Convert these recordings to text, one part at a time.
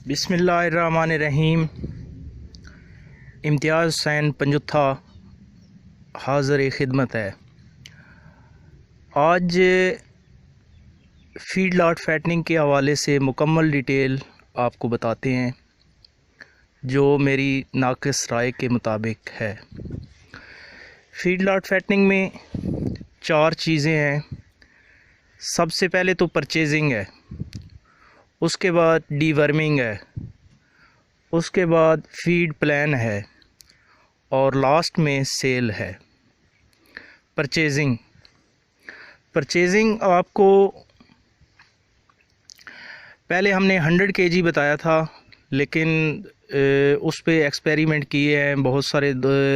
बिस्मिल्लाहिर्रहमानिर्रहीम। इम्तियाज़ हुसैन पंजुत्था हाज़िर खिदमत है। आज फीड लॉट फैटनिंग के हवाले से मुकम्मल डिटेल आपको बताते हैं जो मेरी नाक़िस राय के मुताबिक है। फीड लॉट फैटनिंग में 4 चीज़ें हैं। सबसे पहले तो परचेजिंग है, उसके बाद डीवर्मिंग है, उसके बाद फीड प्लान है और लास्ट में सेल है। परचेजिंग आपको पहले हमने 100 kg बताया था, लेकिन उस पे एक्सपेरिमेंट किए हैं, बहुत सारे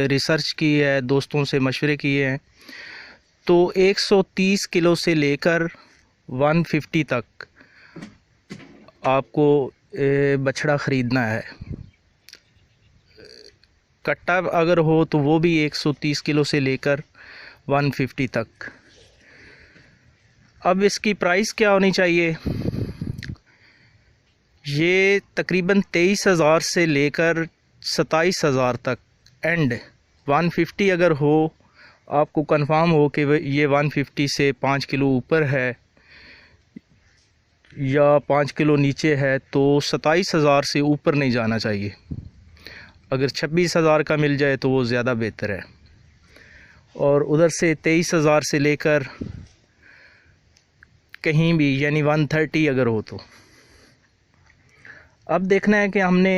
रिसर्च की है, दोस्तों से मशवरे किए हैं। तो 130 किलो से लेकर 150 तक आपको बछड़ा ख़रीदना है। कट्टा अगर हो तो वो भी 130 किलो से लेकर 150 तक। अब इसकी प्राइस क्या होनी चाहिए? ये तकरीबन 23,000 से लेकर 27,000 तक एंड 150 अगर हो, आपको कंफर्म हो कि ये 150 से 5 किलो ऊपर है या 5 किलो नीचे है, तो 27,000 से ऊपर नहीं जाना चाहिए। अगर 26,000 का मिल जाए तो वो ज़्यादा बेहतर है। और उधर से 23,000 से लेकर कहीं भी यानी 130 अगर हो तो। अब देखना है कि हमने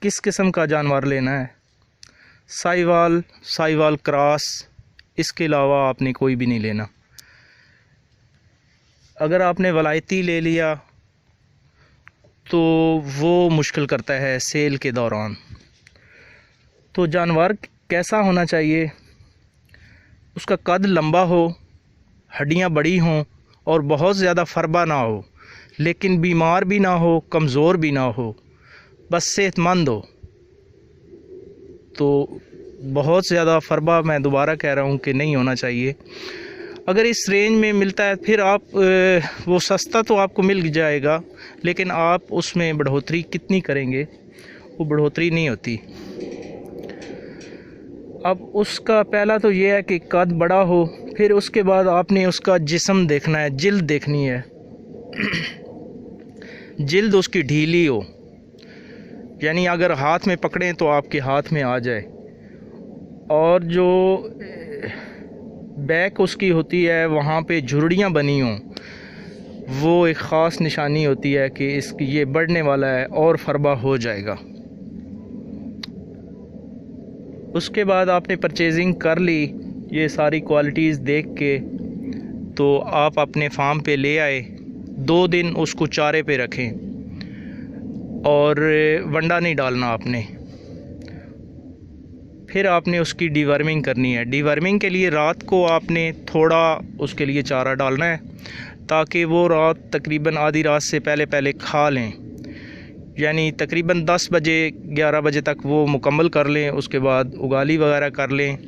किस किस्म का जानवर लेना है। साहिवाल क्रॉस, इसके अलावा आपने कोई भी नहीं लेना। अगर आपने वलायती ले लिया तो वो मुश्किल करता है सेल के दौरान। तो जानवर कैसा होना चाहिए? उसका कद लंबा हो, हड्डियां बड़ी हों और बहुत ज़्यादा फरबा ना हो, लेकिन बीमार भी ना हो, कमज़ोर भी ना हो, बस सेहतमंद हो। तो बहुत ज़्यादा फरबा मैं दोबारा कह रहा हूँ कि नहीं होना चाहिए। अगर इस रेंज में मिलता है फिर आप वो सस्ता तो आपको मिल जाएगा, लेकिन आप उसमें बढ़ोतरी कितनी करेंगे, वो बढ़ोतरी नहीं होती। अब उसका पहला तो ये है कि कद बड़ा हो, फिर उसके बाद आपने उसका जिस्म देखना है, जिल्द देखनी है। जिल्द उसकी ढीली हो, यानी अगर हाथ में पकड़ें तो आपके हाथ में आ जाए। और जो बैक उसकी होती है वहाँ पे झुर्रियाँ बनी हों, वो एक ख़ास निशानी होती है कि इसकी ये बढ़ने वाला है और फरबा हो जाएगा। उसके बाद आपने परचेजिंग कर ली, ये सारी क्वालिटीज़ देख के, तो आप अपने फार्म पे ले आए। 2 दिन उसको चारे पे रखें और वंडा नहीं डालना आपने। फिर आपने उसकी डीवर्मिंग करनी है। डीवर्मिंग के लिए रात को आपने थोड़ा उसके लिए चारा डालना है, ताकि वो रात तकरीबन आधी रात से पहले खा लें, यानी तकरीबन 10 बजे 11 बजे तक वो मुकम्मल कर लें। उसके बाद उगाली वगैरह कर लें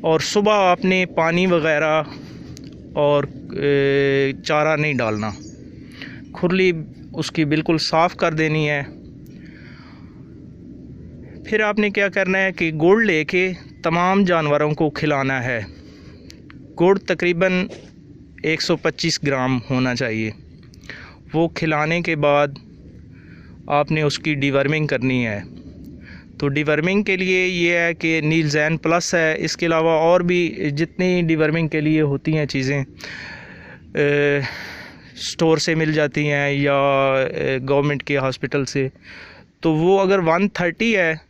और सुबह आपने पानी वगैरह और चारा नहीं डालना। खुरली उसकी बिल्कुल साफ़ कर देनी है। फिर आपने क्या करना है कि गुड़ लेके तमाम जानवरों को खिलाना है। गुड़ तकरीबन 125 ग्राम होना चाहिए। वो खिलाने के बाद आपने उसकी डीवर्मिंग करनी है। तो डीवर्मिंग के लिए ये है कि नीलजैन प्लस है। इसके अलावा और भी जितनी डीवर्मिंग के लिए होती हैं चीज़ें स्टोर से मिल जाती हैं या गवर्नमेंट के हॉस्पिटल से, तो वो अगर 130 है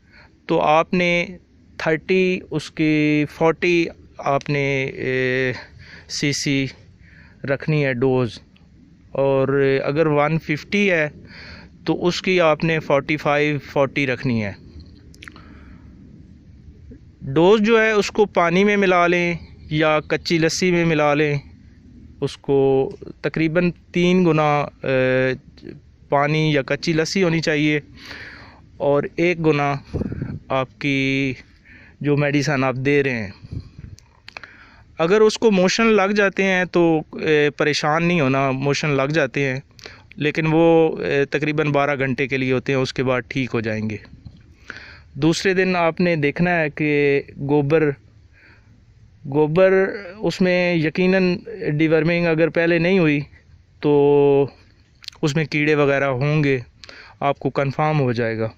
तो आपने 30 उसकी 40 आपने सीसी रखनी है डोज़। और अगर 150 है तो उसकी आपने 45-40 रखनी है। डोज़ जो है उसको पानी में मिला लें या कच्ची लस्सी में मिला लें। उसको तकरीबन 3 गुना पानी या कच्ची लस्सी होनी चाहिए और 1 गुना आपकी जो मेडिसन आप दे रहे हैं। अगर उसको मोशन लग जाते हैं तो परेशान नहीं होना, मोशन लग जाते हैं, लेकिन वो तकरीबन 12 घंटे के लिए होते हैं, उसके बाद ठीक हो जाएंगे। दूसरे दिन आपने देखना है कि गोबर उसमें यकीनन डिवर्मिंग अगर पहले नहीं हुई तो उसमें कीड़े वगैरह होंगे, आपको कंफर्म हो जाएगा।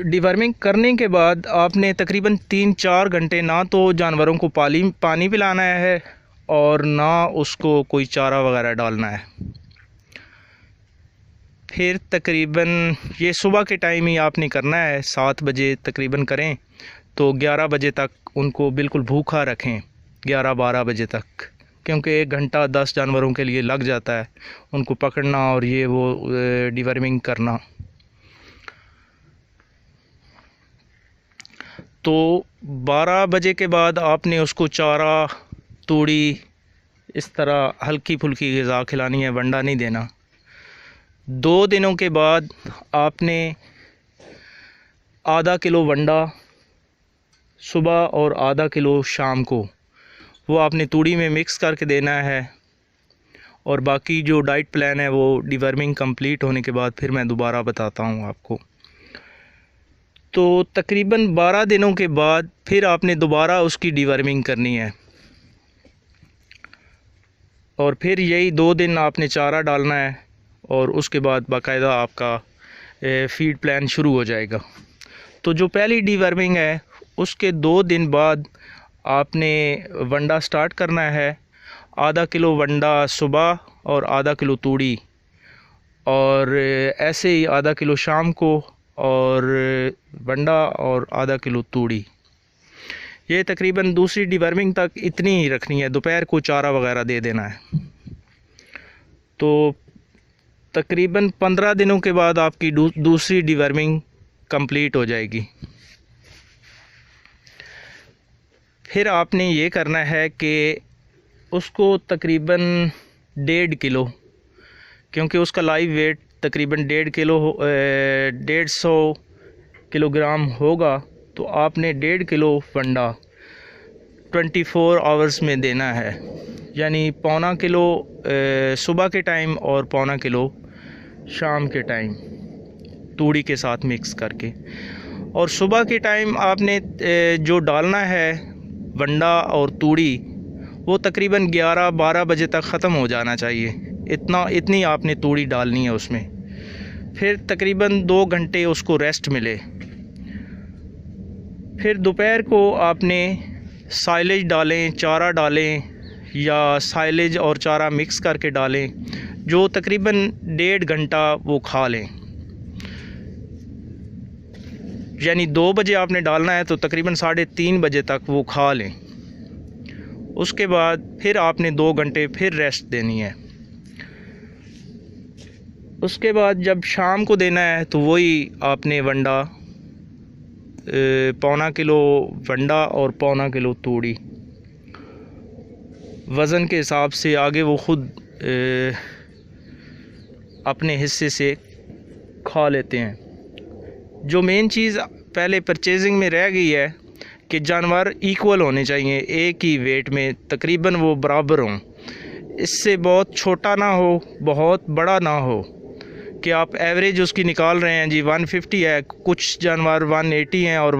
डिवर्मिंग करने के बाद आपने तकरीबन 3-4 घंटे ना तो जानवरों को पानी पिलाना है और ना उसको कोई चारा वगैरह डालना है। फिर तकरीबन ये सुबह के टाइम ही आपने करना है, 7 बजे तकरीबन करें तो 11 बजे तक उनको बिल्कुल भूखा रखें, 11-12 बजे तक, क्योंकि 1 घंटा 10 जानवरों के लिए लग जाता है उनको पकड़ना और ये वो डिवर्मिंग करना। तो 12 बजे के बाद आपने उसको चारा, तूड़ी, इस तरह हल्की फुल्की ग़िज़ा खिलानी है, वंडा नहीं देना। 2 दिनों के बाद आपने आधा किलो वंडा सुबह और आधा किलो शाम को वो आपने तूड़ी में मिक्स करके देना है। और बाकी जो डाइट प्लान है वो डिवर्मिंग कंप्लीट होने के बाद फिर मैं दोबारा बताता हूँ आपको। तो तकरीबन 12 दिनों के बाद फिर आपने दोबारा उसकी डिवर्मिंग करनी है और फिर यही 2 दिन आपने चारा डालना है और उसके बाद बाकायदा आपका फीड प्लान शुरू हो जाएगा। तो जो पहली डिवर्मिंग है उसके 2 दिन बाद आपने वंडा स्टार्ट करना है। आधा किलो वंडा सुबह और आधा किलो तूड़ी, और ऐसे ही आधा किलो शाम को और वंडा और आधा किलो तूड़ी। ये तकरीबन दूसरी डिवर्मिंग तक इतनी ही रखनी है, दोपहर को चारा वगैरह दे देना है। तो तकरीबन 15 दिनों के बाद आपकी दूसरी डिवर्मिंग कंप्लीट हो जाएगी। फिर आपने ये करना है कि उसको तकरीबन 1.5 किलो, क्योंकि उसका लाइव वेट तकरीबन 150 किलोग्राम होगा, तो आपने 1.5 किलो वंडा 24 आवर्स में देना है, यानी 1.25 किलो सुबह के टाइम और 1.25 किलो शाम के टाइम तूड़ी के साथ मिक्स करके। और सुबह के टाइम आपने जो डालना है वंडा और तूड़ी वो तकरीबन 11-12 बजे तक ख़त्म हो जाना चाहिए, इतनी आपने तूड़ी डालनी है उसमें। फिर तकरीबन 2 घंटे उसको रेस्ट मिले। फिर दोपहर को आपने साइलेज डालें, चारा डालें या साइलेज और चारा मिक्स करके डालें, जो तकरीबन 1.5 घंटा वो खा लें। यानी 2 बजे आपने डालना है तो तकरीबन 3:30 बजे तक वो खा लें। उसके बाद फिर आपने 2 घंटे फिर रेस्ट देनी है। उसके बाद जब शाम को देना है तो वही आपने वंडा 1.25 किलो वंडा और 1.25 किलो तूड़ी वज़न के हिसाब से आगे वो ख़ुद अपने हिस्से से खा लेते हैं। जो मेन चीज़ पहले परचेजिंग में रह गई है कि जानवर इक्वल होने चाहिए, एक ही वेट में तकरीबन वो बराबर हों, इससे बहुत छोटा ना हो बहुत बड़ा ना हो कि आप एवरेज उसकी निकाल रहे हैं जी 150 है, कुछ जानवर 180 हैं और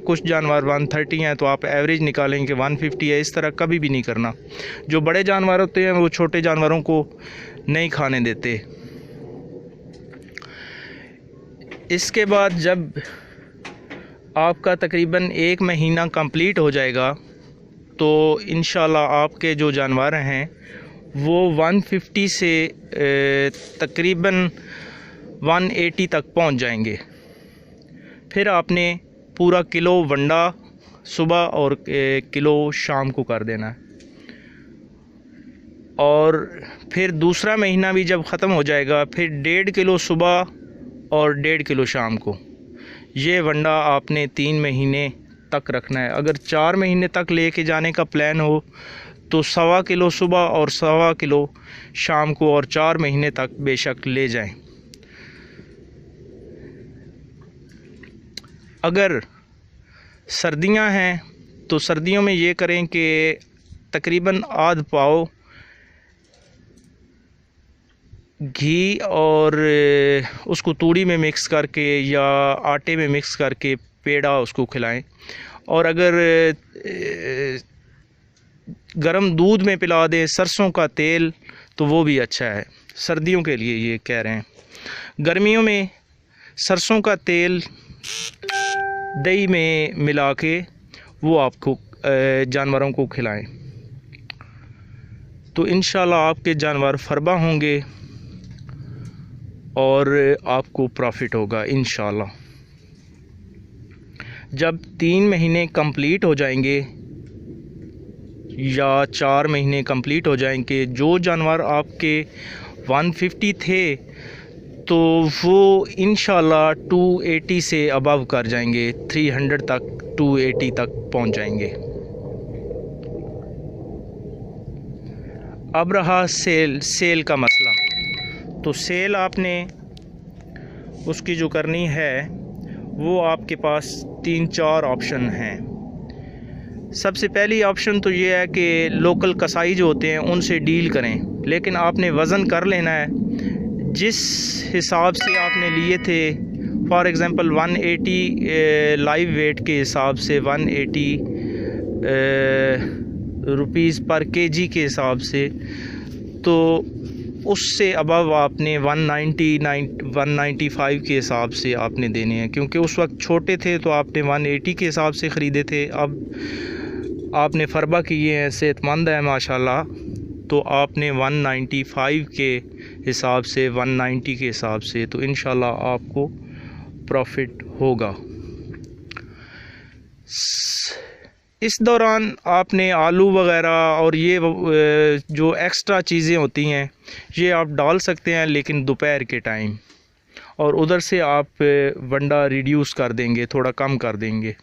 कुछ जानवर 130 हैं, तो आप एवरेज निकालेंगे कि 150 है। इस तरह कभी भी नहीं करना। जो बड़े जानवर होते हैं वो छोटे जानवरों को नहीं खाने देते। इसके बाद जब आपका तकरीबन 1 महीना कंप्लीट हो जाएगा तो इंशाल्लाह आपके जो जानवर हैं वो 150 से तकरीबन 180 तक पहुंच जाएंगे। फिर आपने पूरा किलो वंडा सुबह और किलो शाम को कर देना है। और फिर दूसरा महीना भी जब ख़त्म हो जाएगा फिर 1.5 किलो सुबह और 1.5 किलो शाम को। ये वंडा आपने 3 महीने तक रखना है। अगर 4 महीने तक लेके जाने का प्लान हो तो 1.25 किलो सुबह और 1.25 किलो शाम को और 4 महीने तक बेशक ले जाएं। अगर सर्दियां हैं तो सर्दियों में ये करें कि तकरीबन आध पाव घी और उसको तूड़ी में मिक्स करके या आटे में मिक्स करके पेड़ा उसको खिलाएं। और अगर गरम दूध में पिला दें सरसों का तेल तो वो भी अच्छा है, सर्दियों के लिए ये कह रहे हैं। गर्मियों में सरसों का तेल दही में मिला के वो आपको जानवरों को खिलाएं, तो इंशाल्लाह आपके जानवर फरबा होंगे और आपको प्रॉफिट होगा इंशाल्लाह। जब 3 महीने कंप्लीट हो जाएंगे या 4 महीने कंप्लीट हो जाएंगे, जो जानवर आपके 150 थे तो वो इंशाल्लाह 280 से अबव कर जाएंगे, 300 तक 280 तक पहुंच जाएंगे। अब रहा सेल का मसला, तो सेल आपने उसकी जो करनी है वो आपके पास 3-4 ऑप्शन हैं। सबसे पहली ऑप्शन तो ये है कि लोकल कसाई जो होते हैं उनसे डील करें, लेकिन आपने वज़न कर लेना है जिस हिसाब से आपने लिए थे। फॉर एग्ज़ाम्पल 180 लाइव वेट के हिसाब से 180 रुपीज़ पर केजी के हिसाब से, तो उससे अबव आपने 195 के हिसाब से आपने देने हैं, क्योंकि उस वक्त छोटे थे तो आपने 180 के हिसाब से ख़रीदे थे। अब आपने फरबा किए हैं, सेहतमंद है माशाल्लाह, तो आपने 195 के हिसाब से 190 के हिसाब से, तो इंशाल्लाह आपको प्रॉफिट होगा। इस दौरान आपने आलू वग़ैरह और ये जो एक्स्ट्रा चीज़ें होती हैं ये आप डाल सकते हैं, लेकिन दोपहर के टाइम, और उधर से आप वंडा रिड्यूस कर देंगे, थोड़ा कम कर देंगे।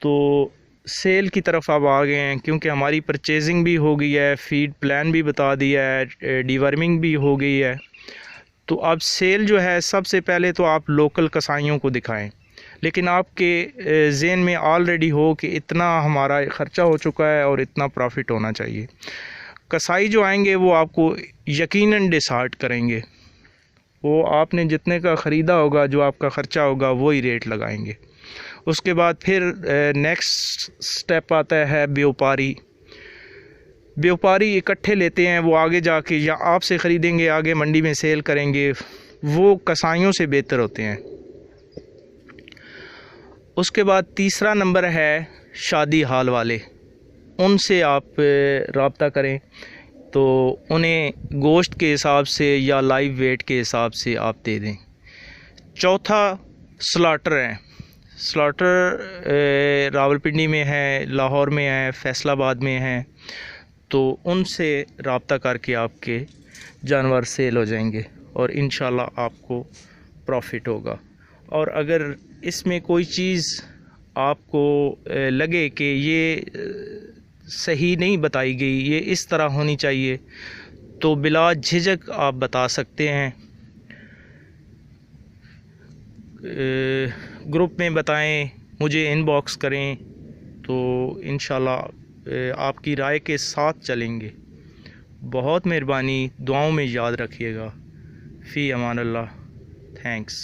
तो सेल की तरफ अब आ गए हैं, क्योंकि हमारी परचेजिंग भी हो गई है, फीड प्लान भी बता दिया है, डीवर्मिंग भी हो गई है। तो अब सेल जो है, सबसे पहले तो आप लोकल कसाईयों को दिखाएं, लेकिन आपके ज़हन में ऑलरेडी हो कि इतना हमारा ख़र्चा हो चुका है और इतना प्रॉफिट होना चाहिए। कसाई जो आएंगे वो आपको यकीनन डिसाइड करेंगे, वो आपने जितने का ख़रीदा होगा, जो आपका ख़र्चा होगा वही रेट लगाएंगे। उसके बाद फिर नेक्स्ट स्टेप आता है व्यापारी इकट्ठे लेते हैं, वो आगे जाके या आपसे ख़रीदेंगे, आगे मंडी में सेल करेंगे, वो कसाईयों से बेहतर होते हैं। उसके बाद तीसरा नंबर है शादी हाल वाले, उनसे आप रब्ता करें, तो उन्हें गोश्त के हिसाब से या लाइव वेट के हिसाब से आप दे दें। चौथा स्लॉटर है, स्लॉटर रावलपिंडी में है, लाहौर में है, फैसलाबाद में है, तो उनसे रब्ता करके आपके जानवर सेल हो जाएंगे और इंशाल्लाह आपको प्रॉफिट होगा। और अगर इसमें कोई चीज़ आपको लगे कि ये सही नहीं बताई गई, ये इस तरह होनी चाहिए, तो बिला झिझक आप बता सकते हैं, ग्रुप में बताएं, मुझे इनबॉक्स करें, तो इंशाल्लाह आपकी राय के साथ चलेंगे। बहुत मेहरबानी, दुआओं में याद रखिएगा। फ़ी अमान अल्लाह, थैंक्स।